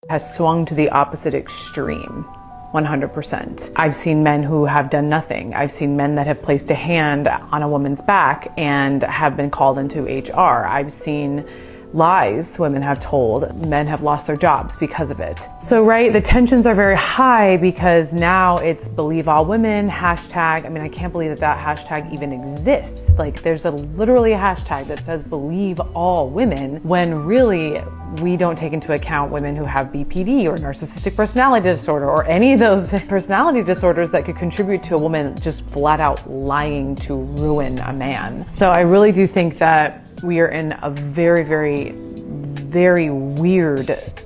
has swung to the opposite extreme. 100%. I've seen men who have done nothing. I've seen men that have placed a hand on a woman's back and have been called into HR. I've seen lies women have told. Men have lost their jobs because of it. So, right, the tensions are very high because now it's believe all women, hashtag. I mean, I can't believe that hashtag even exists. Like, there's literally a hashtag that says believe all women, when really we don't take into account women who have BPD or narcissistic personality disorder or any of those personality disorders that could contribute to a woman just flat out lying to ruin a man. So I really do think that we are in a very, very, very weird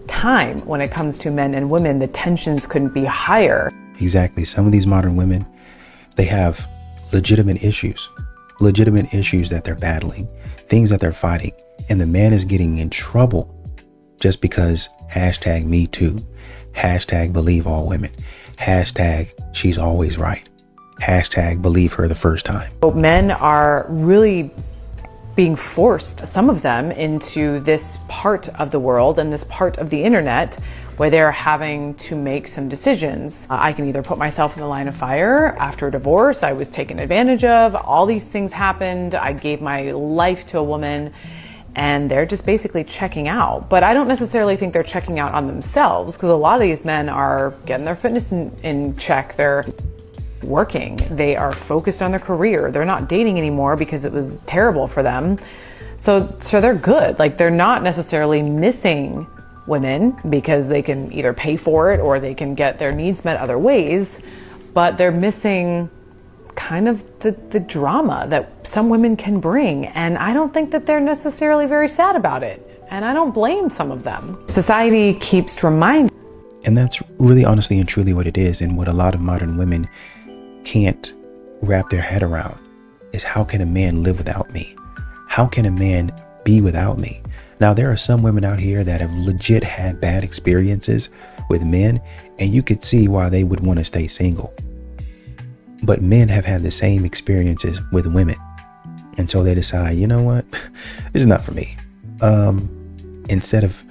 time when it comes to men and women. The tensions couldn't be higher. Exactly. Some of these modern women, they have legitimate issues that they're battling, things that they're fighting. And the man is getting in trouble just because hashtag me too, hashtag believe all women, hashtag she's always right, hashtag believe her the first time. Men are really being forced, some of them, into this part of the world and this part of the internet where they're having to make some decisions. I can either put myself in the line of fire after a divorce. I was taken advantage of. All these things happened. I gave my life to a woman, and they're just basically checking out. But I don't necessarily think they're checking out on themselves, because a lot of these men are getting their fitness in check. They're working. They are focused on their career. They're not dating anymore because it was terrible for them. So they're good. Like, they're not necessarily missing women because they can either pay for it or they can get their needs met other ways, but they're missing kind of the drama that some women can bring. And I don't think that they're necessarily very sad about it. And I don't blame some of them. Society keeps reminding. And that's really honestly and truly what it is. And what a lot of modern women can't wrap their head around is, how can a man live without me? How can a man be without me? Now, there are some women out here that have legit had bad experiences with men, and you could see why they would want to stay single. But men have had the same experiences with women. And so they decide, you know what? This is not for me. Instead of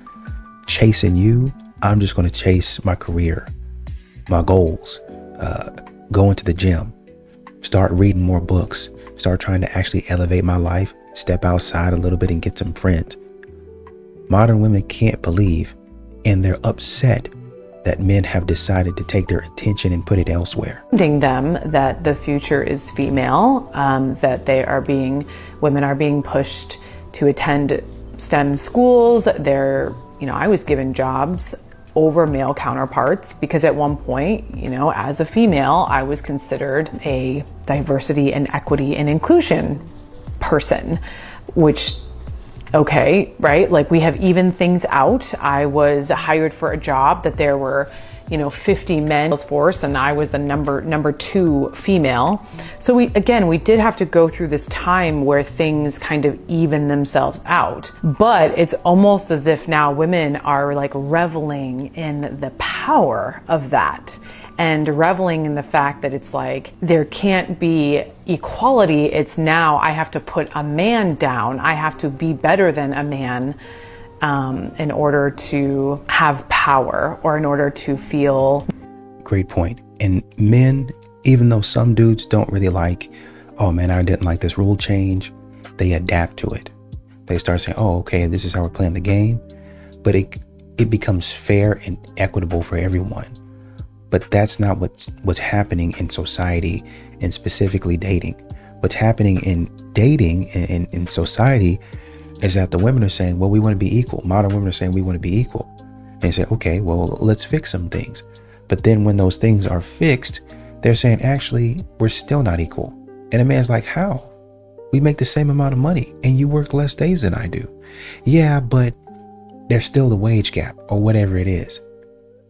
chasing you, I'm just going to chase my career, my goals, go into the gym, start reading more books, start trying to actually elevate my life, step outside a little bit and get some friends. Modern women can't believe, and they're upset that men have decided to take their attention and put it elsewhere. Them that the future is female, that women are being pushed to attend STEM schools. I was given jobs over male counterparts because at one point, as a female, I was considered a diversity and equity and inclusion person, which, okay, right? Like, we have even things out. I was hired for a job that there were, 50 men force, and I was the number 2 female. So we did have to go through this time where things kind of even themselves out. But it's almost as if now women are like reveling in the power of that, and reveling in the fact that it's like there can't be equality. It's now I have to put a man down. I have to be better than a man in order to have power, or in order to feel. Great point. And men, even though some dudes don't really like, oh man, I didn't like this rule change, they adapt to it. They start saying, oh, okay, this is how we're playing the game. But it becomes fair and equitable for everyone. But that's not what's happening in society, and specifically dating. What's happening in dating and in society is that the women are saying, well, we want to be equal. Modern women are saying we want to be equal. And you say, okay, well, let's fix some things. But then when those things are fixed, they're saying, actually, we're still not equal. And a man's like, how? We make the same amount of money and you work less days than I do. Yeah, but there's still the wage gap, or whatever it is.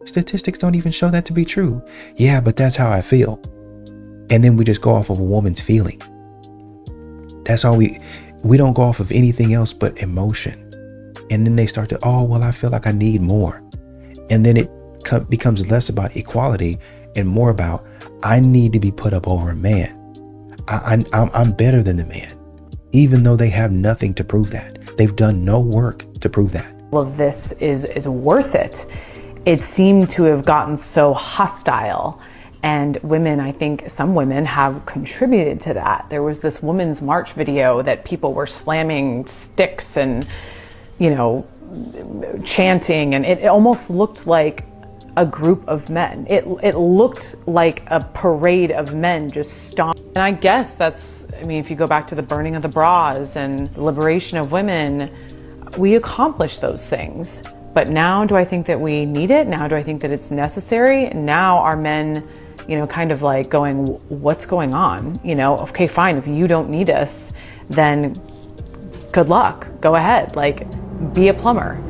Statistics don't even show that to be true. Yeah, but that's how I feel. And then we just go off of a woman's feeling. That's all we don't go off of anything else but emotion. And then they start to, oh, well, I feel like I need more. And then it becomes less about equality and more about, I need to be put up over a man. I'm better than the man, even though they have nothing to prove that. They've done no work to prove that. all of this is worth it. It seemed to have gotten so hostile. And women, I think some women have contributed to that. There was this women's march video that people were slamming sticks and, chanting, and it almost looked like a group of men. It looked like a parade of men just stomping. And I guess if you go back to the burning of the bras and the liberation of women, we accomplished those things. But now do I think that we need it? Now do I think that it's necessary? Now are men, kind of like going, what's going on? Okay, fine. If you don't need us, then good luck. Go ahead. Be a plumber,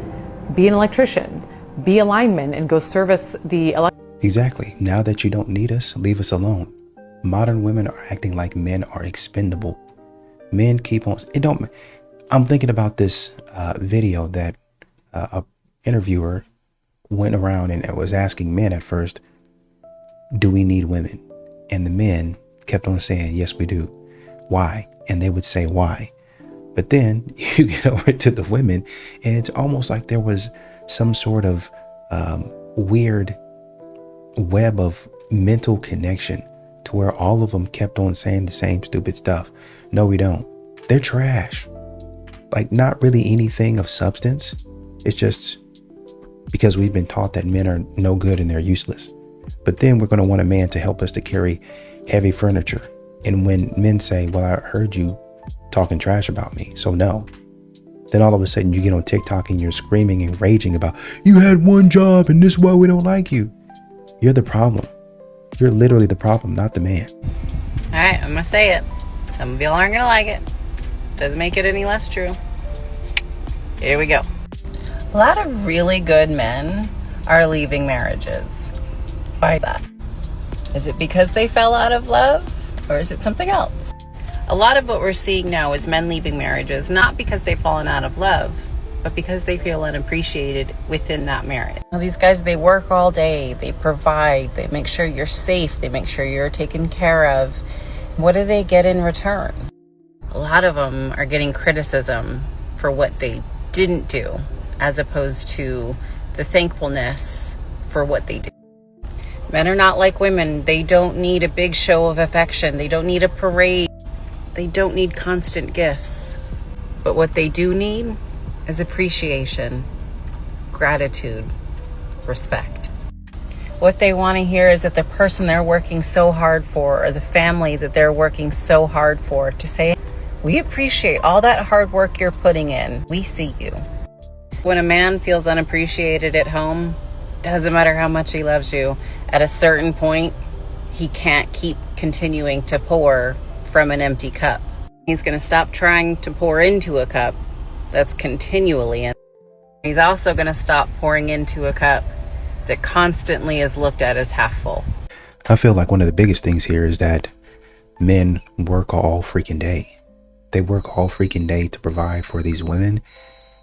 be an electrician, be a lineman, and go service the Exactly. Now that you don't need us, leave us alone. Modern women are acting like men are expendable. Men keep on. I'm thinking about this video that a interviewer went around and was asking men at first, do we need women? And the men kept on saying, yes, we do. Why? And they would say, why? But then you get over to the women, and it's almost like there was some sort of weird web of mental connection to where all of them kept on saying the same stupid stuff. No, we don't. They're trash. Not really anything of substance. It's just because we've been taught that men are no good and they're useless. But then we're going to want a man to help us to carry heavy furniture. And when men say, well, I heard you talking trash about me, so no. Then all of a sudden you get on TikTok and you're screaming and raging about, you had one job and this is why we don't like you. You're the problem. You're literally the problem, not the man. All right, I'm going to say it. Some of y'all aren't going to like it. Doesn't make it any less true. Here we go. A lot of really good men are leaving marriages. Why is that? Is it because they fell out of love, or is it something else? A lot of what we're seeing now is men leaving marriages, not because they've fallen out of love, but because they feel unappreciated within that marriage. Now, these guys, they work all day, they provide, they make sure you're safe, they make sure you're taken care of. What do they get in return? A lot of them are getting criticism for what they didn't do, as opposed to the thankfulness for what they do. Men are not like women. They don't need a big show of affection. They don't need a parade. They don't need constant gifts. But what they do need is appreciation, gratitude, respect. What they want to hear is that the person they're working so hard for, or the family that they're working so hard for, to say, we appreciate all that hard work you're putting in. We see you. When a man feels unappreciated at home, doesn't matter how much he loves you, at a certain point, he can't keep continuing to pour from an empty cup. He's going to stop trying to pour into a cup that's continually empty. He's also going to stop pouring into a cup that constantly is looked at as half full. I feel like one of the biggest things here is that men work all freaking day. They work all freaking day to provide for these women,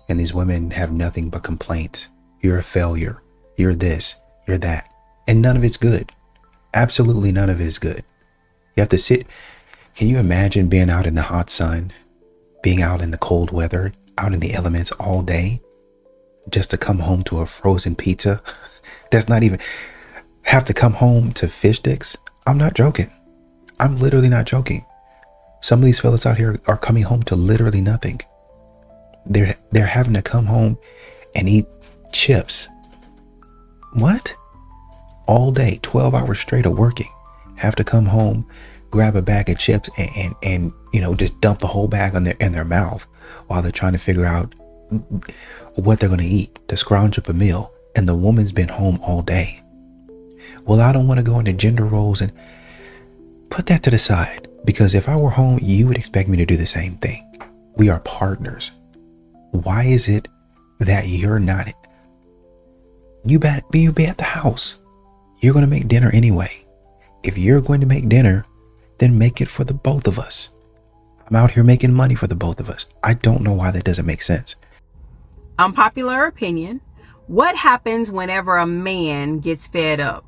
and these women have nothing but complaints. You're a failure. You're this, you're that. And none of it's good. Absolutely none of it is good. You have to sit. Can you imagine being out in the hot sun, being out in the cold weather, out in the elements all day, just to come home to a frozen pizza? That's not even, have to come home to fish sticks? I'm not joking. I'm literally not joking. Some of these fellas out here are coming home to literally nothing. They're having to come home and eat chips. What? All day, 12 hours straight of working. Have to come home, grab a bag of chips and just dump the whole bag in their mouth while they're trying to figure out what they're going to eat, to scrounge up a meal. And the woman's been home all day. Well, I don't want to go into gender roles, and put that to the side, because if I were home, you would expect me to do the same thing. We are partners. Why is it that you're not? You be at the house. You're going to make dinner anyway. If you're going to make dinner, then make it for the both of us. I'm out here making money for the both of us. I don't know why that doesn't make sense. Unpopular opinion. What happens whenever a man gets fed up?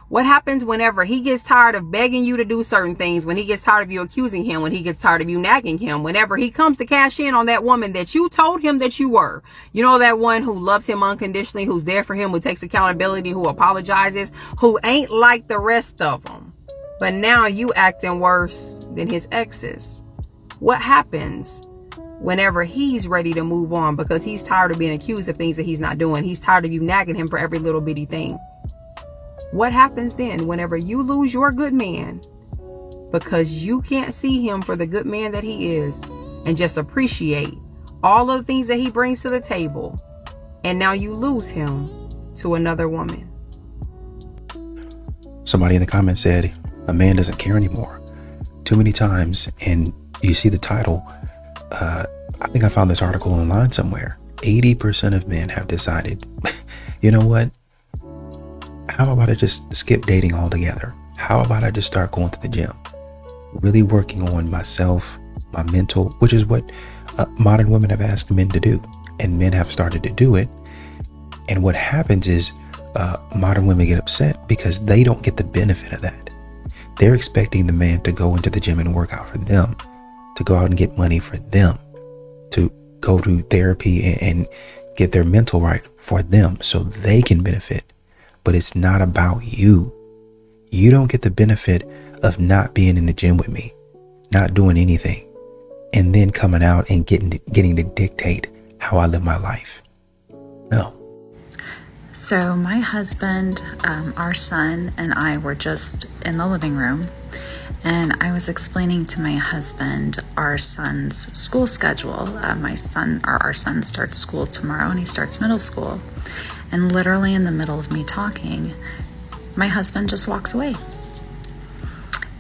What happens whenever he gets tired of begging you to do certain things, when he gets tired of you accusing him, when he gets tired of you nagging him, whenever he comes to cash in on that woman that you told him that you were, you know, that one who loves him unconditionally, who's there for him, who takes accountability, who apologizes, who ain't like the rest of them. But now you acting worse than his exes. What happens whenever he's ready to move on because he's tired of being accused of things that he's not doing? He's tired of you nagging him for every little bitty thing. What happens then whenever you lose your good man because you can't see him for the good man that he is and just appreciate all of the things that he brings to the table, and now you lose him to another woman? Somebody in the comments said, a man doesn't care anymore. Too many times, and you see the title, I think I found this article online somewhere. 80% of men have decided, you know what? How about I just skip dating altogether? How about I just start going to the gym? Really working on myself, my mental, which is what modern women have asked men to do. And men have started to do it. And what happens is modern women get upset because they don't get the benefit of that. They're expecting the man to go into the gym and work out for them, to go out and get money for them, to go to therapy and get their mental right for them so they can benefit. But it's not about you. You don't get the benefit of not being in the gym with me, not doing anything, and then coming out and getting to dictate how I live my life. No. So my husband, our son, and I were just in the living room, and I was explaining to my husband our son's school schedule. Our son starts school tomorrow, and he starts middle school. And literally in the middle of me talking, my husband just walks away.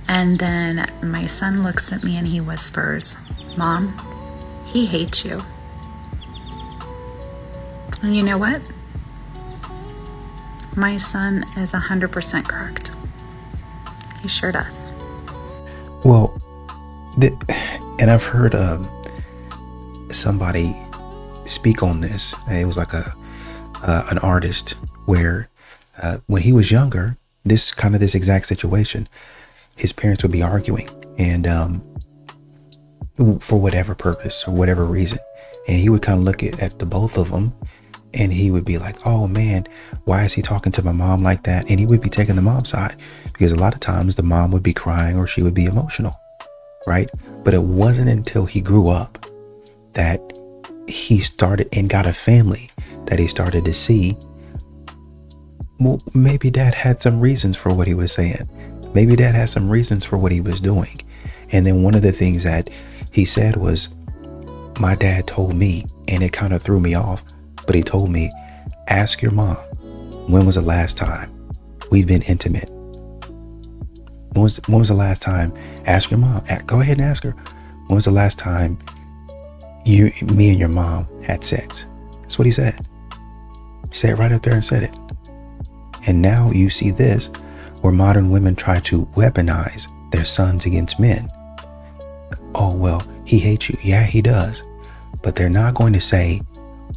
And then my son looks at me and he whispers, "Mom, he hates you." And you know what? My son is 100% correct. He sure does. Well, and I've heard somebody speak on this. It was like an artist where when he was younger, this exact situation, his parents would be arguing, and for whatever purpose or whatever reason, and he would kind of look at the both of them, and he would be like, "Oh man, why is he talking to my mom like that?" And he would be taking the mom's side because a lot of times the mom would be crying or she would be emotional, right? But it wasn't until he grew up that he started and got a family that he started to see, well, maybe dad had some reasons for what he was saying. Maybe dad had some reasons for what he was doing. And then one of the things that he said was, my dad told me, and it kind of threw me off, but he told me, ask your mom, when was the last time we've been intimate? When was the last time? Ask your mom. Go ahead and ask her. When was the last time me and your mom had sex? That's what he said. He said it right up there and said it. And now you see this, where modern women try to weaponize their sons against men. Oh, well, he hates you. Yeah, he does. But they're not going to say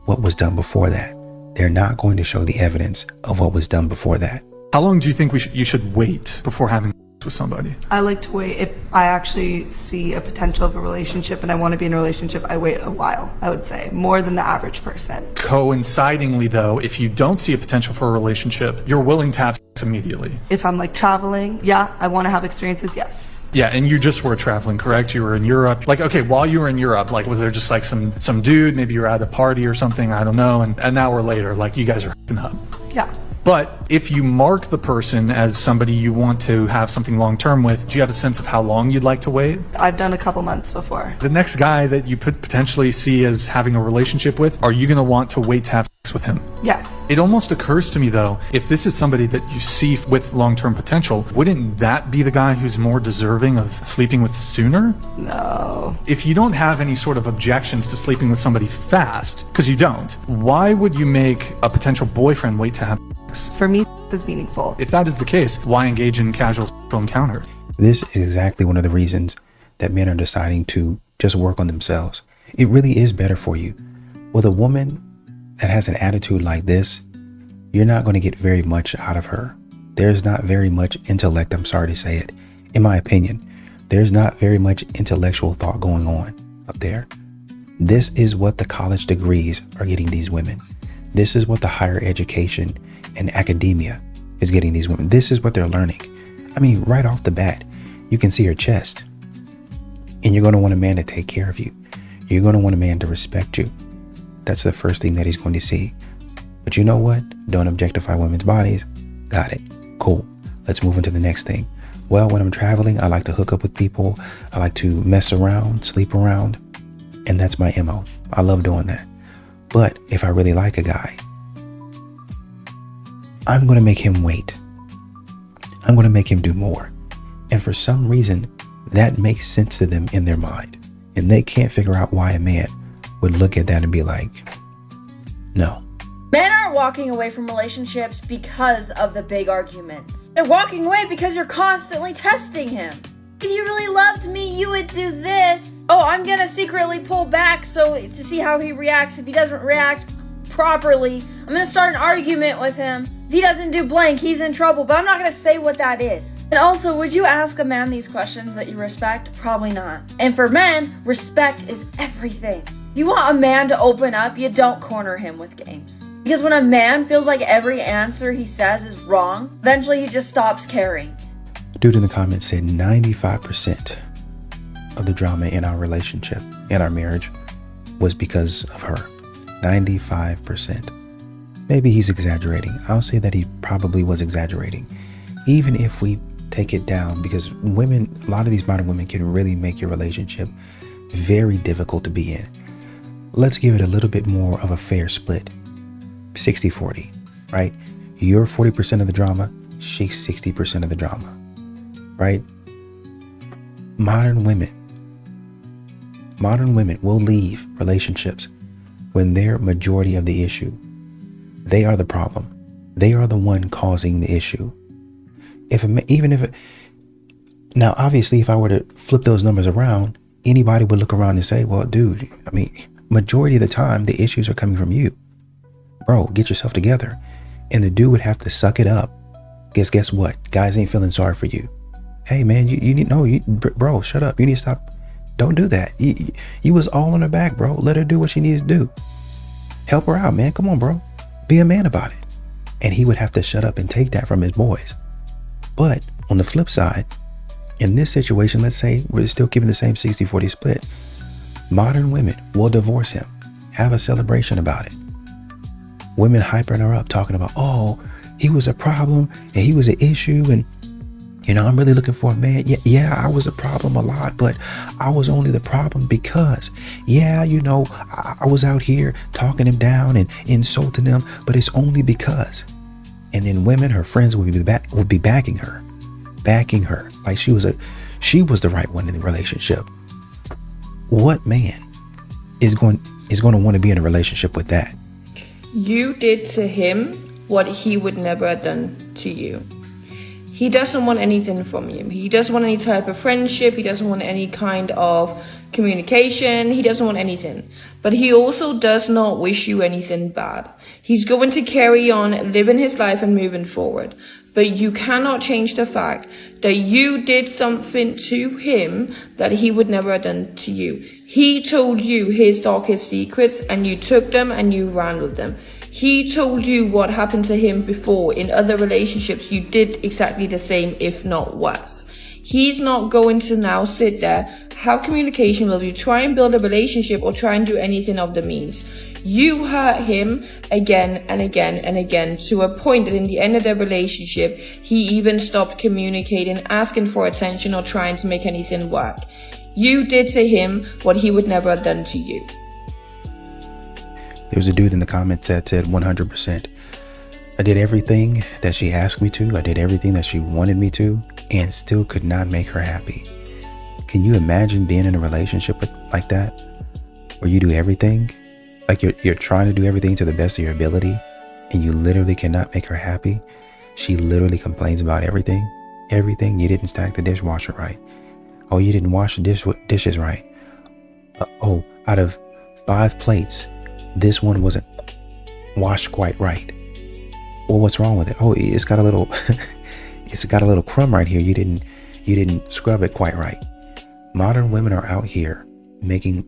what was done before that. They're not going to show the evidence of what was done before that. How long do you think you should wait before having with somebody? I like to wait. If I actually see a potential of a relationship and I want to be in a relationship, I wait a while, I would say, more than the average person. Coincidingly though, if you don't see a potential for a relationship, you're willing to have sex immediately. If I'm like traveling, yeah, I want to have experiences, yes. Yeah, and you just were traveling, correct? You were in Europe. Like, okay, while you were in Europe, like, was there just like some dude, maybe you were at a party or something, I don't know, and an hour later, like, you guys are hooking up? Yeah. But if you mark the person as somebody you want to have something long-term with, do you have a sense of how long you'd like to wait? I've done a couple months before. The next guy that you could potentially see as having a relationship with, are you going to want to wait to have sex with him? Yes. It almost occurs to me though, if this is somebody that you see with long-term potential, wouldn't that be the guy who's more deserving of sleeping with sooner? No. If you don't have any sort of objections to sleeping with somebody fast, because you don't, why would you make a potential boyfriend wait to have sex? For me, it's meaningful. If that is the case, why engage in casual sexual encounter? This is exactly one of the reasons that men are deciding to just work on themselves. It really is better for you. With a woman that has an attitude like this, you're not going to get very much out of her. there's not very much intellect, I'm sorry to say it, in my opinion, there's not very much intellectual thought going on up there. This is what the college degrees are getting these women. This is what the higher education and academia is getting these women. This is what they're learning. I mean, right off the bat, you can see her chest. And you're going to want a man to take care of you. You're going to want a man to respect you. That's the first thing that he's going to see. But you know what? Don't objectify women's bodies. Got it. Cool. Let's move into the next thing. Well, when I'm traveling, I like to hook up with people. I like to mess around, sleep around. And that's my MO. I love doing that. But if I really like a guy, I'm going to make him wait. I'm going to make him do more. And for some reason, that makes sense to them in their mind. And they can't figure out why a man would look at that and be like, no. Men aren't walking away from relationships because of the big arguments. They're walking away because you're constantly testing him. If you really loved me, you would do this. Oh, I'm gonna secretly pull back to see how he reacts. If he doesn't react properly, I'm gonna start an argument with him. If he doesn't do blank, he's in trouble, but I'm not gonna say what that is. And also, would you ask a man these questions that you respect? Probably not. And for men, respect is everything. If you want a man to open up, you don't corner him with games. Because when a man feels like every answer he says is wrong, eventually he just stops caring. Dude in the comments said 95% of the drama in our relationship, in our marriage, was because of her. 95%. Maybe he's exaggerating. I'll say that he probably was exaggerating. Even if we take it down, because women, a lot of these modern women can really make your relationship very difficult to be in. Let's give it a little bit more of a fair split. 60-40, right? You're 40% of the drama, she's 60% of the drama, right? Modern women will leave relationships when they're majority of the issue. They are the problem. They are the one causing the issue. Now, obviously, if I were to flip those numbers around, anybody would look around and say, well, dude, I mean, majority of the time, the issues are coming from you. Bro, get yourself together. And the dude would have to suck it up. Guess what? Guys ain't feeling sorry for you. Hey, man, bro, shut up. You need to stop. Don't do that. You was all on her back, bro. Let her do what she needs to do. Help her out, man. Come on, bro. Be a man about it. And he would have to shut up and take that from his boys. But on the flip side, in this situation, let's say we're still keeping the same 60-40 split. Modern women will divorce him. Have a celebration about it. Women hyping her up, talking about, oh, he was a problem and he was an issue. And, I'm really looking for a man. Yeah, I was a problem a lot, but I was only the problem because, I was out here talking him down and insulting him, but it's only because. And then women, her friends would be backing her like she was the right one in the relationship. What man is going to want to be in a relationship with that? You did to him what he would never have done to you. He doesn't want anything from you. He doesn't want any type of friendship. He doesn't want any kind of communication. He doesn't want anything. But he also does not wish you anything bad. He's going to carry on living his life and moving forward. But you cannot change the fact that you did something to him that he would never have done to you. He told you his darkest secrets and you took them and you ran with them. He told you what happened to him before. In other relationships, you did exactly the same, if not worse. He's not going to now sit there, have communication with you, try and build a relationship or try and do anything of the means. You hurt him again and again and again to a point that in the end of the relationship, he even stopped communicating, asking for attention or trying to make anything work. You did to him what he would never have done to you. There was a dude in the comments that said 100%. I did everything that she asked me to. I did everything that she wanted me to and still could not make her happy. Can you imagine being in a relationship like that? Where you do everything? Like you're trying to do everything to the best of your ability and you literally cannot make her happy. She literally complains about everything. Everything. You didn't stack the dishwasher right. Oh, you didn't wash the dishes right. Out of 5 plates, this one wasn't washed quite right. well, what's wrong with it? Oh, it's got a little, it's got a little crumb right here. You didn't scrub it quite right. Modern women are out here making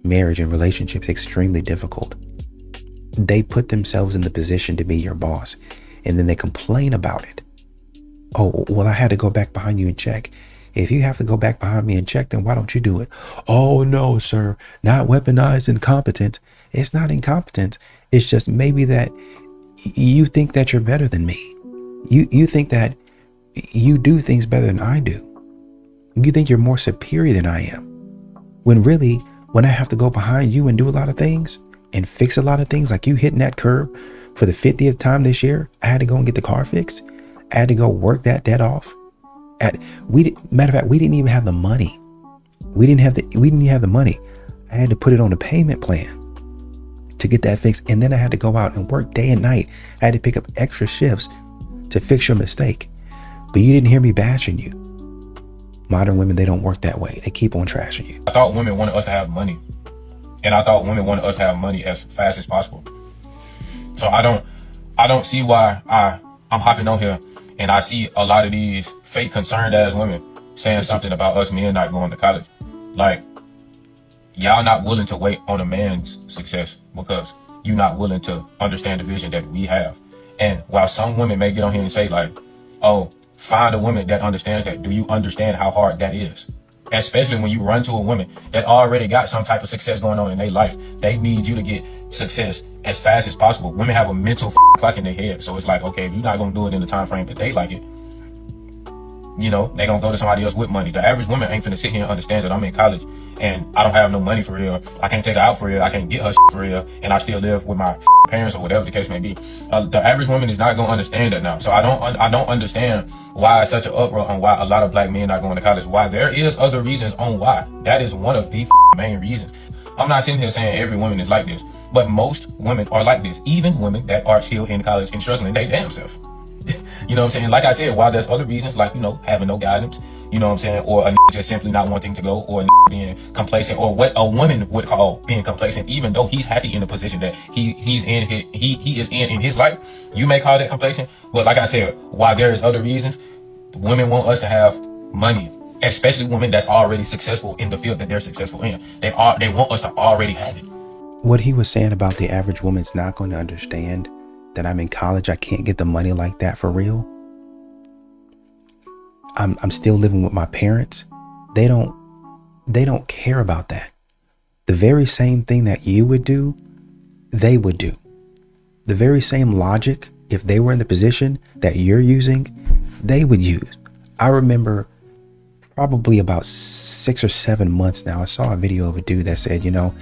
marriage and relationships extremely difficult. They put themselves in the position to be your boss, and then they complain about it. Oh, well, I had to go back behind you and check. If you have to go back behind me and check, then why don't you do it? Oh, no, sir, not weaponized incompetence. It's not incompetent. It's just maybe that you think that you're better than me. You think that you do things better than I do. You think you're more superior than I am. When really, when I have to go behind you and do a lot of things and fix a lot of things, like you hitting that curb for the 50th time this year, I had to go and get the car fixed. I had to go work that debt off. Matter of fact, we didn't even have the money. We didn't even have the money. I had to put it on a payment plan to get that fixed. And then I had to go out and work day and night. I had to pick up extra shifts to fix your mistake. But you didn't hear me bashing you. Modern women, they don't work that way. They keep on trashing you. I thought women wanted us to have money. And I thought women wanted us to have money as fast as possible. So I don't see why I'm hopping on here and I see a lot of these fake concerned ass women saying something about us men not going to college. Like, y'all not willing to wait on a man's success because you're not willing to understand the vision that we have. And while some women may get on here and say like, oh, find a woman that understands that, do you understand how hard that is? Especially when you run to a woman that already got some type of success going on in their life. They need you to get success as fast as possible. Women have a mental clock in their head. So it's like, okay, if you're not going to do it in the time frame that they like it, you know, they going to go to somebody else with money. The average woman ain't finna sit here and understand that I'm in college and I don't have no money for real. I can't take her out for real. I can't get her for real. And I still live with my parents or whatever the case may be. The average woman is not going to understand that now. So I don't understand why it's such an uproar on why a lot of black men not going to college. Why there is other reasons on why. That is one of the main reasons. I'm not sitting here saying every woman is like this, but most women are like this. Even women that are still in college and struggling, they damn self. You know what I'm saying? Like I said, while there's other reasons, like, you know, having no guidance, you know what I'm saying? Or a just simply not wanting to go, or a being complacent, or what a woman would call being complacent, even though he's happy in the position that he is in his life. You may call that complacent, but like I said, while there is other reasons, women want us to have money, especially women that's already successful in the field that they're successful in. They want us to already have it. What he was saying about the average woman's not going to understand that I'm in college, I can't get the money like that for real. I'm still living with my parents. They don't care about that. The very same thing that you would do, they would do. The very same logic, if they were in the position that you're using, they would use. I remember probably about 6 or 7 months now, I saw a video of a dude that said, you know,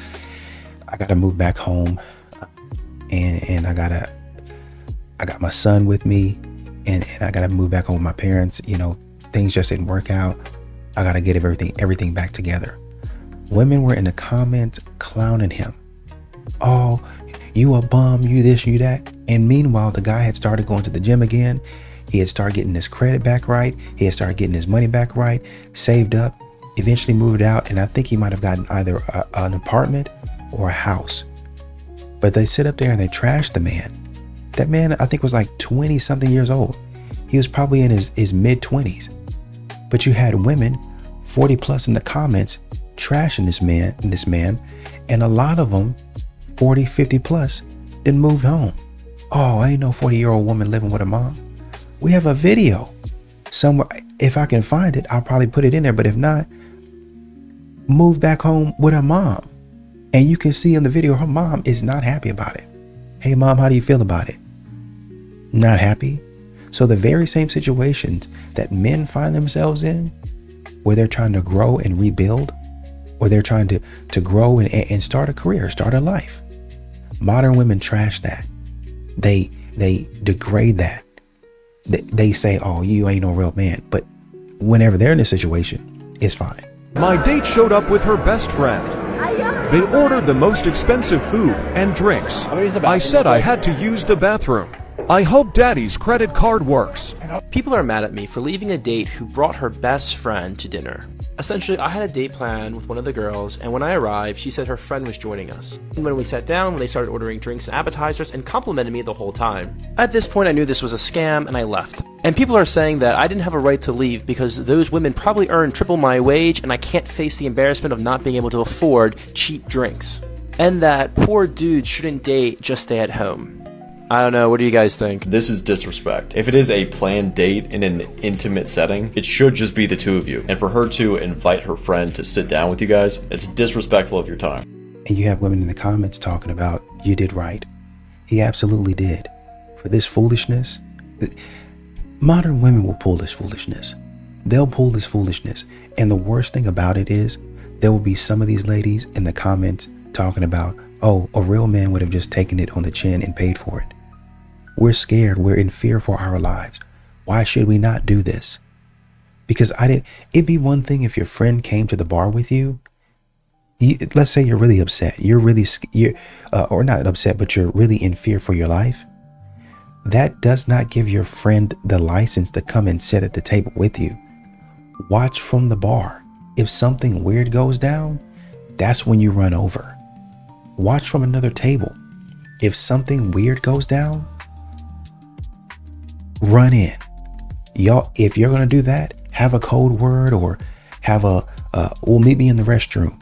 I got to move back home and I got my son with me and I got to move back home with my parents. You know, things just didn't work out. I got to get everything back together. Women were in the comments clowning him. Oh, you a bum, you this, you that. And meanwhile, the guy had started going to the gym again. He had started getting his credit back right. He had started getting his money back right, saved up, eventually moved out. And I think he might have gotten either an apartment or a house. But they sit up there and they trash the man. That man, I think, was like 20 something years old. He was probably in his mid 20s. But you had women 40 plus in the comments trashing this man. And a lot of them 40, 50 plus then moved home. Oh, I ain't no 40-year-old woman living with her mom. We have a video somewhere. If I can find it, I'll probably put it in there. But if not, move back home with her mom. And you can see in the video, her mom is not happy about it. Hey, mom, how do you feel about it? Not happy. So the very same situations that men find themselves in, where they're trying to grow and rebuild, or they're trying to grow and start a career, start a life. Modern women trash that. They degrade that. They say, oh, you ain't no real man. But whenever they're in this situation, it's fine. My date showed up with her best friend. They ordered the most expensive food and drinks. I said I had to use the bathroom. I hope daddy's credit card works. People are mad at me for leaving a date who brought her best friend to dinner. Essentially, I had a date plan with one of the girls, and when I arrived, she said her friend was joining us. And when we sat down, they started ordering drinks and appetizers and complimented me the whole time. At this point, I knew this was a scam, and I left. And people are saying that I didn't have a right to leave because those women probably earn triple my wage, and I can't face the embarrassment of not being able to afford cheap drinks. And that poor dudes shouldn't date, just stay at home. I don't know, what do you guys think? This is disrespect. If it is a planned date in an intimate setting, it should just be the two of you. And for her to invite her friend to sit down with you guys, it's disrespectful of your time. And you have women in the comments talking about, you did right. He absolutely did. For this foolishness, modern women will pull this foolishness. They'll pull this foolishness. And the worst thing about it is, there will be some of these ladies in the comments talking about, oh, a real man would have just taken it on the chin and paid for it. We're scared. We're in fear for our lives. Why should we not do this? Because it'd be one thing if your friend came to the bar with you. Let's say you're really upset. Or not upset, but you're really in fear for your life. That does not give your friend the license to come and sit at the table with you. Watch from the bar. If something weird goes down, that's when you run over. Watch from another table. If something weird goes down, run in. Y'all, if you're going to do that, have a code word or have we'll meet me in the restroom.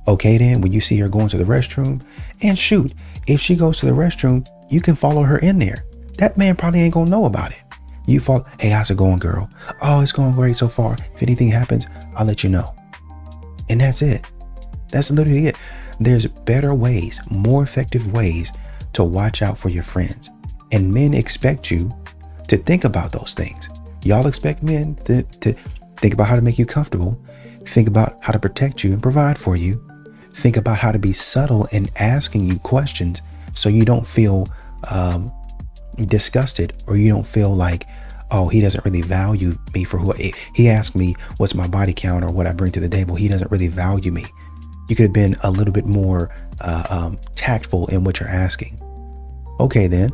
Okay, then when you see her going to the restroom, and shoot, if she goes to the restroom, you can follow her in there. That man probably ain't going to know about it. You follow, hey, how's it going, girl? Oh, it's going great so far. If anything happens, I'll let you know. And that's it. That's literally it. There's better ways, more effective ways to watch out for your friends. And men expect you to think about those things. Y'all expect men to think about how to make you comfortable, think about how to protect you and provide for you, think about how to be subtle in asking you questions so you don't feel disgusted or you don't feel like, oh, he doesn't really value me for who he asked me what's my body count or what I bring to the table. He doesn't really value me. You could have been a little bit more tactful in what you're asking. Okay, then.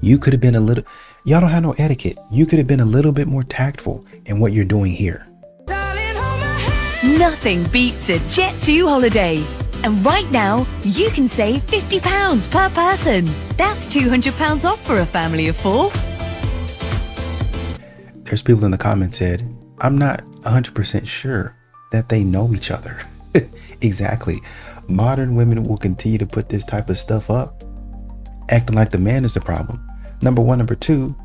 You could have been y'all don't have no etiquette. You could have been a little bit more tactful in what you're doing here. Nothing beats a Jet2 holiday. And right now, you can save £50 per person. That's £200 off for a family of 4. There's people in the comments said, I'm not 100% sure that they know each other. Exactly. Modern women will continue to put this type of stuff up, acting like the man is the problem. Number one. Number two,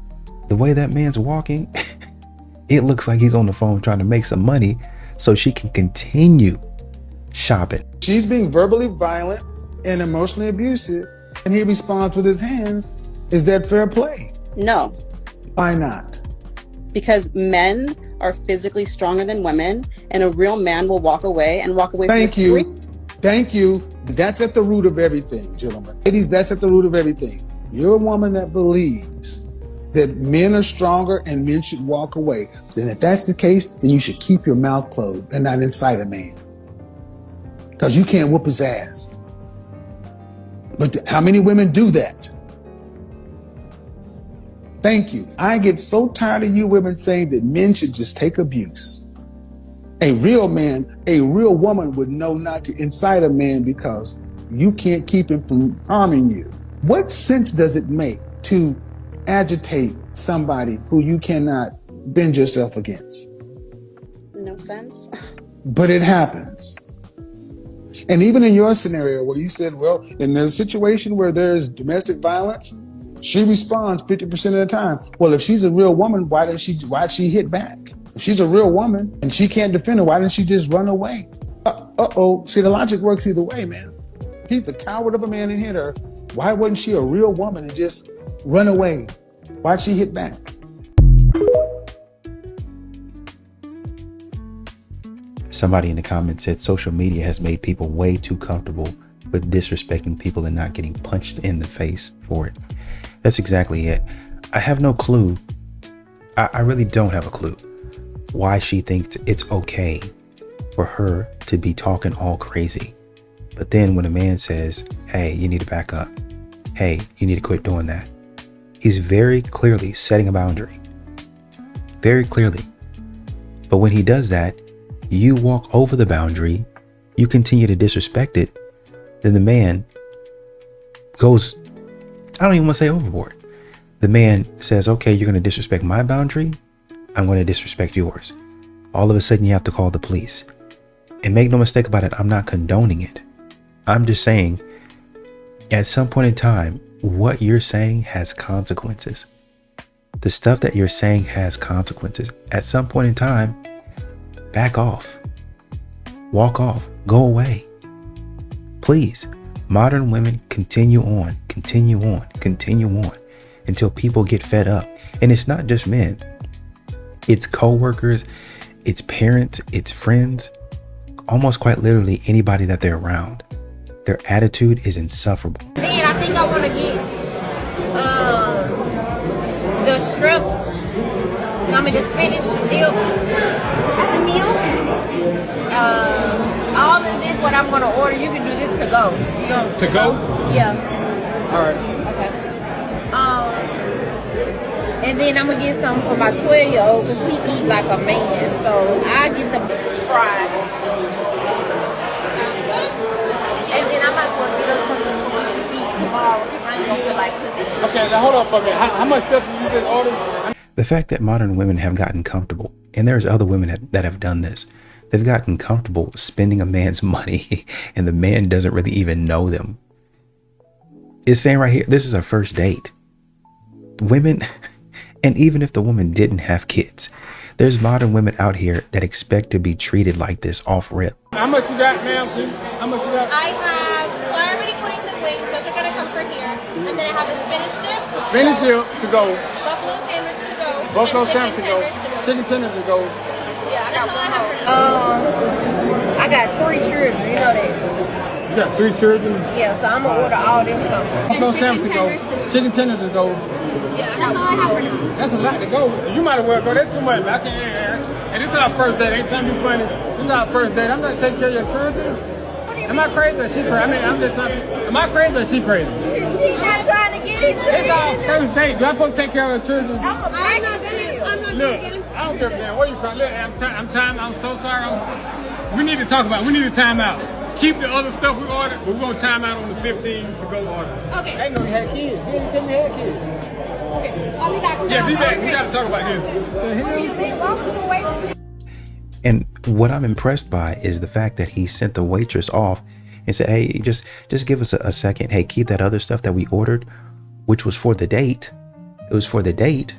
the way that man's walking, it looks like he's on the phone trying to make some money so she can continue shopping. She's being verbally violent and emotionally abusive, and he responds with his hands. Is that fair play? No. Why not? Because men are physically stronger than women, and a real man will walk away Thank you. Thank you. That's at the root of everything, gentlemen. Ladies, that's at the root of everything. You're a woman that believes that men are stronger and men should walk away. Then if that's the case, then you should keep your mouth closed and not incite a man. Because you can't whoop his ass. But how many women do that? Thank you. I get so tired of you women saying that men should just take abuse. A real man, a real woman would know not to incite a man because you can't keep him from harming you. What sense does it make to agitate somebody who you cannot bend yourself against? No sense. But it happens. And even in your scenario where you said, well, in the situation where there's domestic violence, she responds 50% of the time. Well, if she's a real woman, why'd she hit back? If she's a real woman and she can't defend her, why didn't she just run away? See, the logic works either way, man. If he's a coward of a man and hit her, why wasn't she a real woman and just run away? Why'd she hit back? Somebody in the comments said social media has made people way too comfortable with disrespecting people and not getting punched in the face for it. That's exactly it. I have no clue. I really don't have a clue why she thinks it's okay for her to be talking all crazy. But then when a man says, hey, you need to back up. Hey, you need to quit doing that. He's very clearly setting a boundary. Very clearly. But when he does that, you walk over the boundary, you continue to disrespect it, then the man goes, I don't even want to say overboard. The man says, okay, you're going to disrespect my boundary, I'm going to disrespect yours. All of a sudden you have to call the police. And make no mistake about it, I'm not condoning it. I'm just saying, at some point in time, what you're saying has consequences. The stuff that you're saying has consequences. At some point in time, back off. Walk off. Go away. Please, modern women, continue on until people get fed up. And it's not just men. It's co-workers, it's parents, it's friends, almost quite literally anybody that they're around. Their attitude is insufferable. Then I think I want to get the shrimp, the spinach dip as a meal. All of this, what I'm going to order, you can do this to go. To go? Yeah. All right. Okay. And then I'm going to get something for my 12-year-old because he eat like a man. So I get the fries. And then I might as well get us something for me to eat tomorrow because I ain't going to feel like cooking. Okay, now hold on for a minute. How much stuff did you just order? The fact that modern women have gotten comfortable, and there's other women that have done this, they've gotten comfortable spending a man's money and the man doesn't really even know them. It's saying right here, this is a first date. Women, and even if the woman didn't have kids, there's modern women out here that expect to be treated like this off rip. How much you got, ma'am? How much you got? I have celery puddings and wings. Those are going to come from here. And then I have a spinach dip. Spinach dip to go. Buffalo sandwich to go. Buffalo sandwich to go. Chicken tenders to go. Yeah, that's all I have. I got 3 children. You know that. You got 3 children? Yeah, so I'm going to order all them something. Buffalo sandwich to go. Chicken tenders to go. Yeah, that's all I have for now. That's a lot to go. You might as well go. That's too much. I can't. And this is our first date. Ain't trying to be funny. This is our first date. I'm not taking care of your children. Am I crazy or she crazy? I mean, I'm just trying to. Am I crazy or she crazy? She's not trying to get it. It's our first date. Do I supposed to take care of her children? I'm not going to get it. Look, I don't give a damn. Where you from? Look, I'm so sorry. We need to talk about it. We need to time out. Keep the other stuff we ordered, but we're going to time out on the 15 to go order. Okay. I ain't know you had kids. You didn't tell me you had kids. Okay. I'll be back. Yeah, be back. We got to talk about this. And what I'm impressed by is the fact that he sent the waitress off and said, hey, just give us a second. Hey, keep that other stuff that we ordered, which was for the date. It was for the date.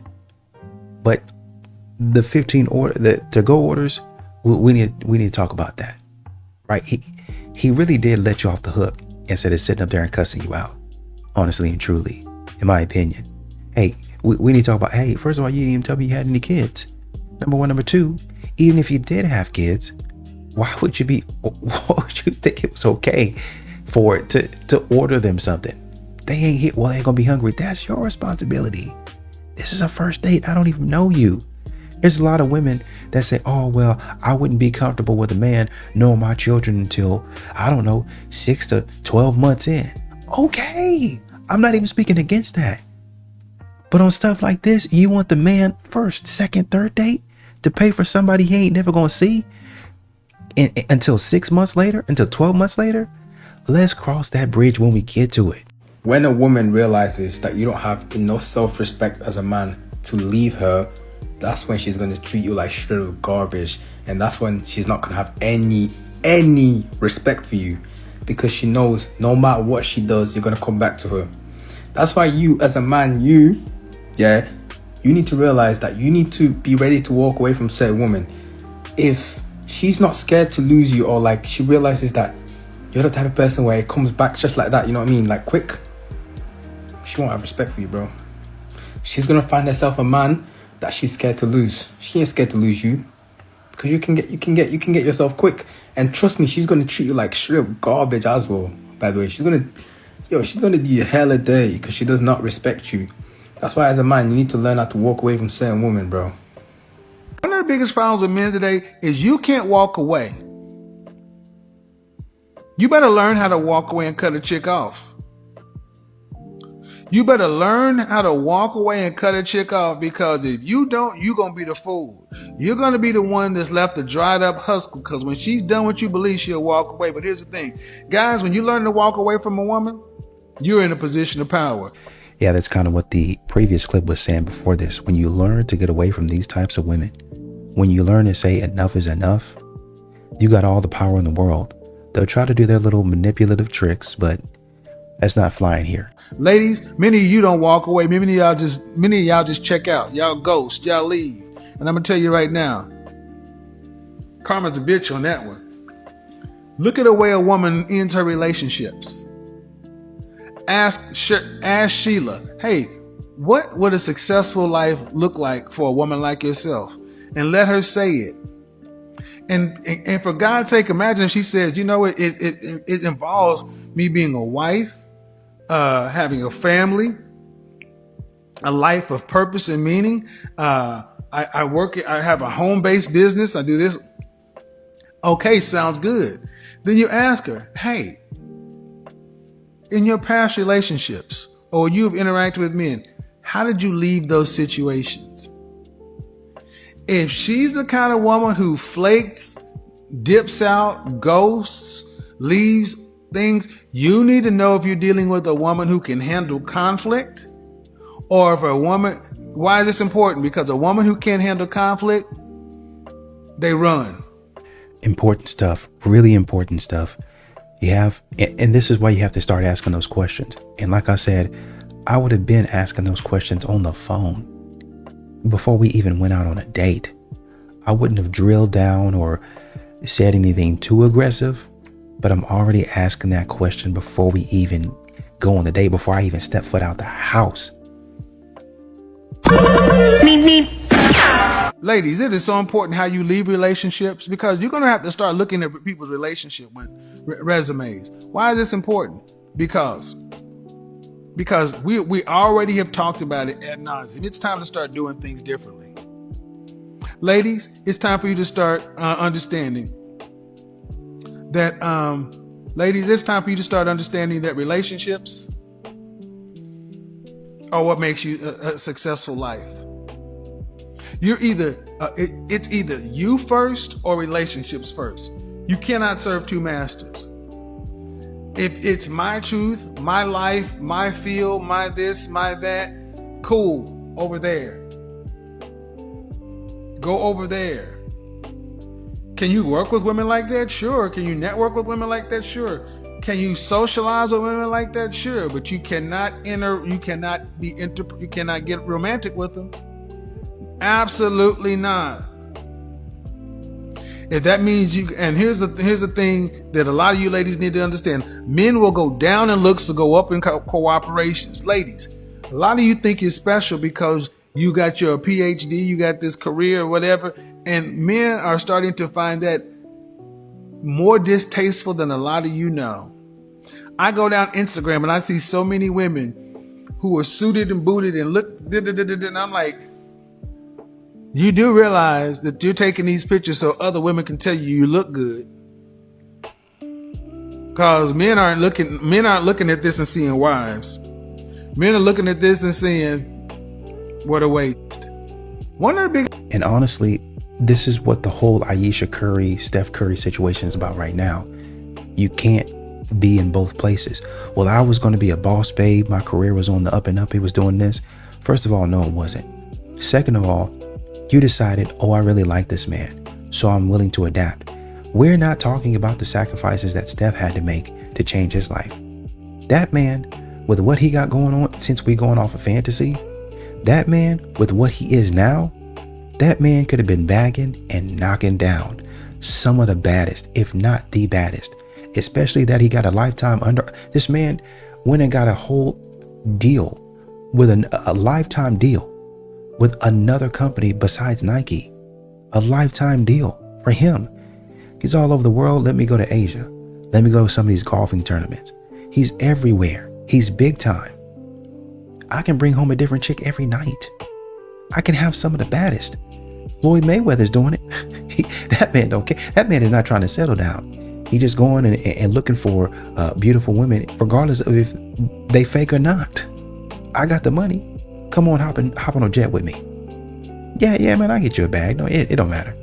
But the 15 the to-go orders, we need to talk about that. Right? He really did let you off the hook instead of sitting up there and cussing you out. Honestly and truly, in my opinion. Hey, we need to talk about, hey, first of all, you didn't even tell me you had any kids. Number one. Number two, even if you did have kids, why would you think it was okay for it to order them something? They ain't here. Well, they ain't gonna be hungry. That's your responsibility. This is a first date. I don't even know you. There's a lot of women that say, oh, well, I wouldn't be comfortable with a man knowing my children until, I don't know, 6 to 12 months in. Okay. I'm not even speaking against that. But on stuff like this, you want the man first, second, third date to pay for somebody he ain't never going to see until 6 months later, until 12 months later? Let's cross that bridge when we get to it. When a woman realizes that you don't have enough self-respect as a man to leave her, that's when she's going to treat you like shredded garbage. And that's when she's not going to have any respect for you, because she knows no matter what she does, you're going to come back to her. That's why you as a man, you need to realize that you need to be ready to walk away from certain women. If she's not scared to lose you, or like she realizes that you're the type of person where it comes back just like that, you know what I mean, like quick, she won't have respect for you, bro. She's going to find herself a man that she's scared to lose. She ain't scared to lose you, because you can get yourself quick. And trust me, she's gonna treat you like straight garbage as well. By the way, she's gonna do you hell a day because she does not respect you. That's why as a man, you need to learn how to walk away from certain women, bro. One of the biggest problems with men today is you can't walk away. You better learn how to walk away and cut a chick off. You better learn how to walk away and cut a chick off, because if you don't, you're going to be the fool. You're going to be the one that's left a dried up husk, because when she's done what you believe, she'll walk away. But here's the thing, guys, when you learn to walk away from a woman, you're in a position of power. Yeah, that's kind of what the previous clip was saying before this. When you learn to get away from these types of women, when you learn to say enough is enough, you got all the power in the world. They'll try to do their little manipulative tricks, but that's not flying here. Ladies, many of you don't walk away. Many of y'all just check out. Y'all ghost, y'all leave. And I'm gonna tell you right now, karma's a bitch on that one. Look at the way a woman ends her relationships. Ask Sheila, hey, what would a successful life look like for a woman like yourself? And let her say it. And for God's sake, imagine if she says, you know, it involves me being a wife, having a family, a life of purpose and meaning. I have a home-based business. I do this. Okay, sounds good. Then you ask her, hey, in your past relationships, or you've interacted with men, how did you leave those situations? If she's the kind of woman who flakes, dips out, ghosts, leaves things, you need to know if you're dealing with a woman who can handle conflict, or if a woman, why is this important? Because a woman who can't handle conflict, they run. Important stuff, really important stuff. You have, and this is why you have to start asking those questions. And like I said, I would have been asking those questions on the phone before we even went out on a date. I wouldn't have drilled down or said anything too aggressive, but I'm already asking that question before we even go on the date, before I even step foot out the house. Ladies, it is so important how you leave relationships, because you're going to have to start looking at people's relationship with resumes. Why is this important? Because we already have talked about it ad nauseum. It's time to start doing things differently. Ladies, it's time for you to start understanding that, relationships are what makes you a successful life. You're either, it's either you first or relationships first. You cannot serve two masters. If it's my truth, my life, my field, my this, my that, cool, over there. Go over there. Can you work with women like that? Sure. Can you network with women like that? Sure. Can you socialize with women like that? Sure. But you cannot get romantic with them. Absolutely not. If that means you, and here's the thing that a lot of you ladies need to understand: men will go down in looks to go up in cooperations. Ladies, a lot of you think you're special because you got your PhD, you got this career or whatever, and men are starting to find that more distasteful than a lot of you know. I go down Instagram and I see so many women who are suited and booted and look, and I'm like, you do realize that you're taking these pictures so other women can tell you look good. Because men aren't looking at this and seeing wives. Men are looking at this and seeing what a waste. One of the big, and honestly, this is what the whole Ayesha Curry, Steph Curry situation is about right now. You can't be in both places. Well, I was going to be a boss babe. My career was on the up and up. He was doing this. First of all, no, it wasn't. Second of all, you decided, oh, I really like this man, so I'm willing to adapt. We're not talking about the sacrifices that Steph had to make to change his life. That man, with what he got going on since we going off of fantasy, that man with what he is now, that man could have been bagging and knocking down some of the baddest, if not the baddest, especially that he got a lifetime under. This man went and got a whole deal with a lifetime deal with another company besides Nike. A lifetime deal for him. He's all over the world. Let me go to Asia. Let me go to some of these golfing tournaments. He's everywhere. He's big time. I can bring home a different chick every night. I can have some of the baddest. Floyd Mayweather's doing it. That man don't care. That man is not trying to settle down. He just going and looking for beautiful women, regardless of if they fake or not. I got the money. Come on, hop on a jet with me. Yeah, man, I'll get you a bag. No, it don't matter.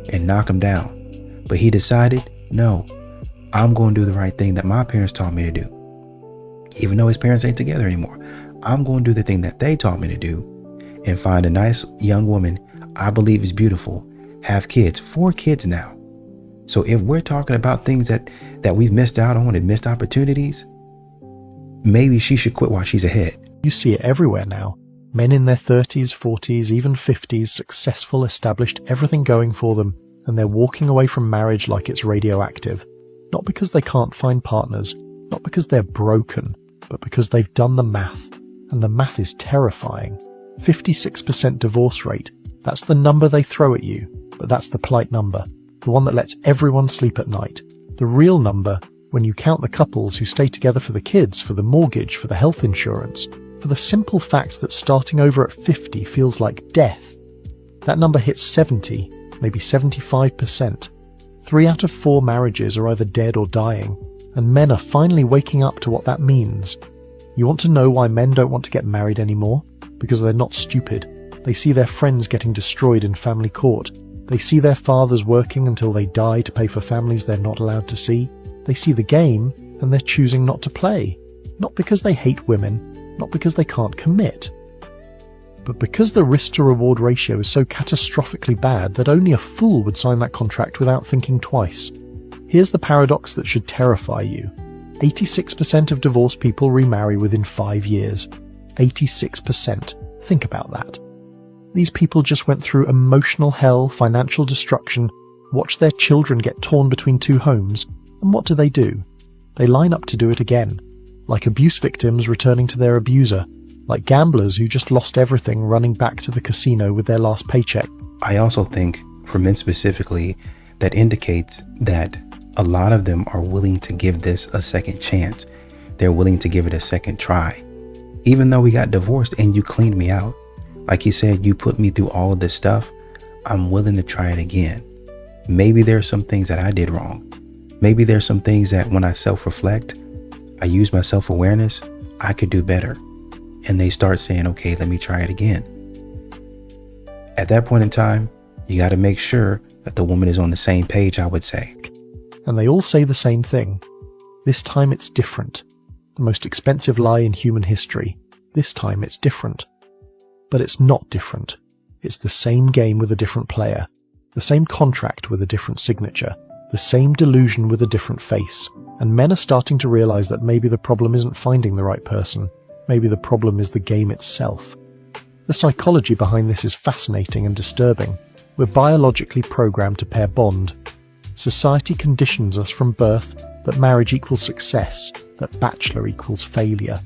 And knock him down. But he decided, no, I'm going to do the right thing that my parents taught me to do. Even though his parents ain't together anymore, I'm going to do the thing that they taught me to do and find a nice young woman I believe is beautiful, have kids, 4 kids now. So if we're talking about things that we've missed out on and missed opportunities, maybe she should quit while she's ahead. You see it everywhere now. Men in their 30s, 40s, even 50s, successful, established, everything going for them, and they're walking away from marriage like it's radioactive. Not because they can't find partners, not because they're broken, but because they've done the math. And the math is terrifying. 56% divorce rate. That's the number they throw at you, but that's the polite number. The one that lets everyone sleep at night. The real number, when you count the couples who stay together for the kids, for the mortgage, for the health insurance, for the simple fact that starting over at 50 feels like death. That number hits 70, maybe 75%. 3 out of 4 marriages are either dead or dying, and men are finally waking up to what that means. You want to know why men don't want to get married anymore? Because they're not stupid. They see their friends getting destroyed in family court. They see their fathers working until they die to pay for families they're not allowed to see. They see the game, and they're choosing not to play. Not because they hate women, not because they can't commit, but because the risk-to-reward ratio is so catastrophically bad that only a fool would sign that contract without thinking twice. Here's the paradox that should terrify you. 86% of divorced people remarry within 5 years. 86%. Think about that. These people just went through emotional hell, financial destruction, watched their children get torn between 2 homes, and what do? They line up to do it again. Like abuse victims returning to their abuser. Like gamblers who just lost everything running back to the casino with their last paycheck. I also think, for men specifically, that indicates that a lot of them are willing to give this a second chance. They're willing to give it a second try. Even though we got divorced and you cleaned me out, like you said, you put me through all of this stuff, I'm willing to try it again. Maybe there's some things that I did wrong. Maybe there's some things that when I self-reflect, I use my self-awareness, I could do better. And they start saying, okay, let me try it again. At that point in time, you got to make sure that the woman is on the same page, I would say. And they all say the same thing. This time it's different. The most expensive lie in human history. This time it's different. But it's not different. It's the same game with a different player. The same contract with a different signature. The same delusion with a different face. And men are starting to realize that maybe the problem isn't finding the right person. Maybe the problem is the game itself. The psychology behind this is fascinating and disturbing. We're biologically programmed to pair bond. Society conditions us from birth that marriage equals success, that bachelor equals failure.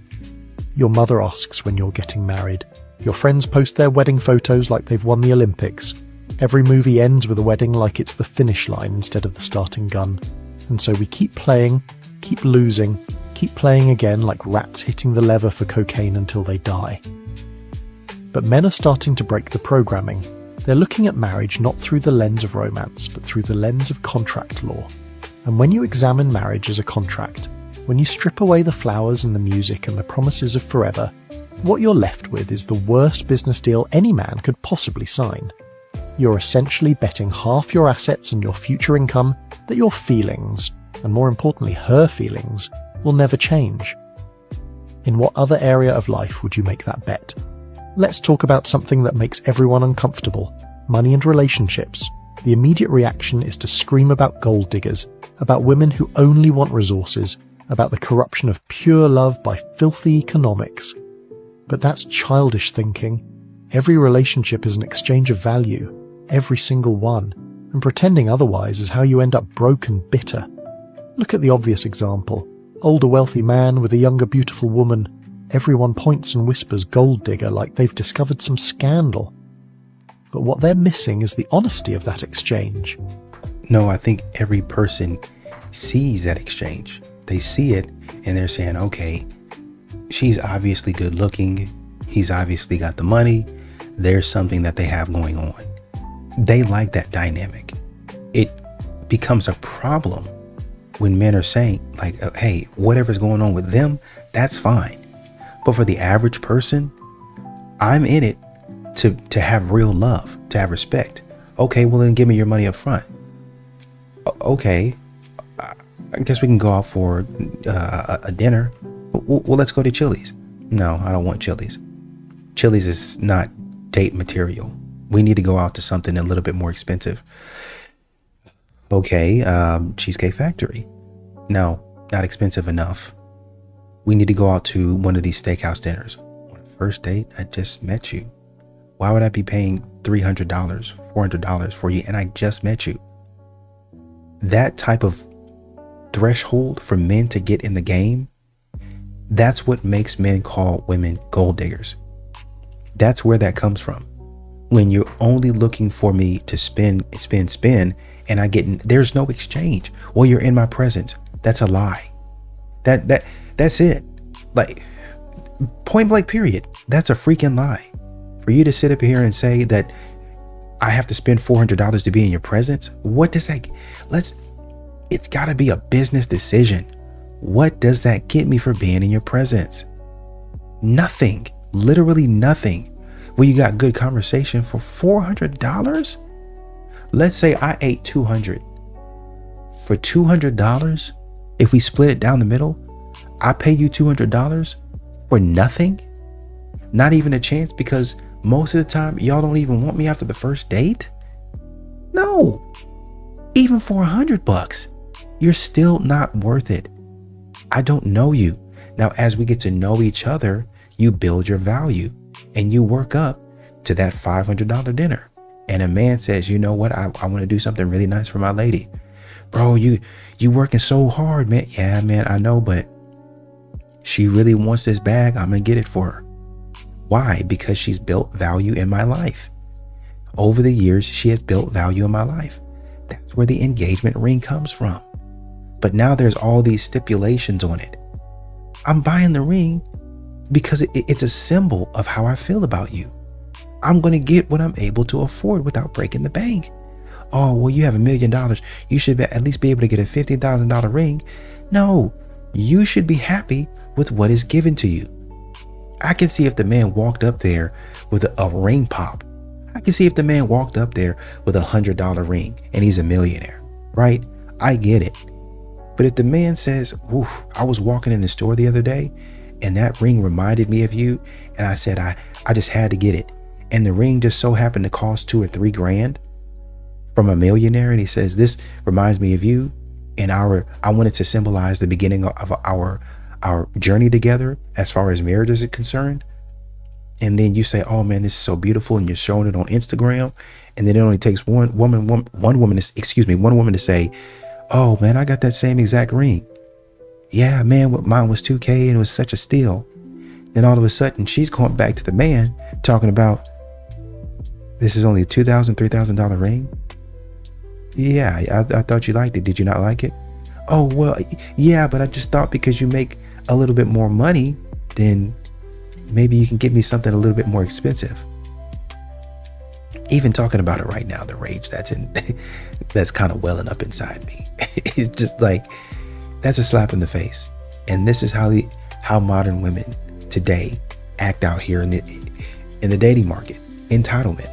Your mother asks when you're getting married. Your friends post their wedding photos like they've won the Olympics. Every movie ends with a wedding like it's the finish line instead of the starting gun. And so we keep playing, keep losing, keep playing again like rats hitting the lever for cocaine until they die. But men are starting to break the programming. They're looking at marriage not through the lens of romance, but through the lens of contract law. And when you examine marriage as a contract, when you strip away the flowers and the music and the promises of forever, what you're left with is the worst business deal any man could possibly sign. You're essentially betting half your assets and your future income that your feelings, and more importantly her feelings, will never change. In what other area of life would you make that bet? Let's talk about something that makes everyone uncomfortable: money and relationships. The immediate reaction is to scream about gold diggers, about women who only want resources, about the corruption of pure love by filthy economics. But that's childish thinking. Every relationship is an exchange of value, every single one, and pretending otherwise is how you end up broke and bitter. Look at the obvious example. Older wealthy man with a younger beautiful woman. Everyone points and whispers gold digger like they've discovered some scandal. But what they're missing is the honesty of that exchange. No, I think every person sees that exchange. They see it and they're saying, okay, she's obviously good looking. He's obviously got the money. There's something that they have going on. They like that dynamic. It becomes a problem when men are saying like, hey, whatever's going on with them, that's fine. But for the average person, I'm in it to have real love, to have respect. Okay, well then give me your money up front. Okay, I guess we can go out for a dinner. Well, let's go to Chili's. No, I don't want Chili's. Chili's is not date material. We need to go out to something a little bit more expensive. Okay, Cheesecake Factory. No, not expensive enough. We need to go out to one of these steakhouse dinners. On a first date, I just met you. Why would I be paying $300, $400 for you and I just met you? That type of threshold for men to get in the game, that's what makes men call women gold diggers. That's where that comes from. When you're only looking for me to spin, and I get, there's no exchange. Well, you're in my presence. That's a lie. That's it. Like, point blank period. That's a freaking lie. For you to sit up here and say that I have to spend $400 to be in your presence, what does that, it's gotta be a business decision. What does that get me for being in your presence? Nothing, literally nothing. Well, you got good conversation for $400? Let's say I ate $200. For $200, if we split it down the middle, I pay you $200 for nothing? Not even a chance, because most of the time y'all don't even want me after the first date? No, even for $100, you're still not worth it. I don't know you. Now, as we get to know each other, you build your value and you work up to that $500 dinner. And a man says, you know what? I want to do something really nice for my lady. Bro, you working so hard, man. Yeah, man, I know, but she really wants this bag. I'm going to get it for her. Why? Because she's built value in my life. Over the years, she has built value in my life. That's where the engagement ring comes from. But now there's all these stipulations on it. I'm buying the ring because it's a symbol of how I feel about you. I'm going to get what I'm able to afford without breaking the bank. Oh, well, you have $1 million. You should at least be able to get a $50,000 ring. No, you should be happy with what is given to you. I can see if the man walked up there with a ring pop. I can see if the man walked up there with $100 ring and he's a millionaire, right? I get it. But if the man says, "Woof, I was walking in the store the other day and that ring reminded me of you, and I said I just had to get it, and the ring just so happened to cost $2 or $3 grand from a millionaire, and he says this reminds me of you, and I wanted to symbolize the beginning of our journey together as far as marriage is concerned." And then you say, "Oh man, this is so beautiful," and you're showing it on Instagram, and then it only takes one woman to say, "Oh man, I got that same exact ring. Yeah, man, mine was $2K and it was such a steal." Then all of a sudden she's going back to the man talking about, "This is only a $2,000, $3,000 ring. Yeah, I thought you liked it. Did you not like it?" "Oh, well, yeah, but I just thought because you make a little bit more money, then maybe you can give me something a little bit more expensive." Even talking about it right now, the rage that's kind of welling up inside me. It's just like, that's a slap in the face. And this is how modern women today act out here in the dating market. Entitlement.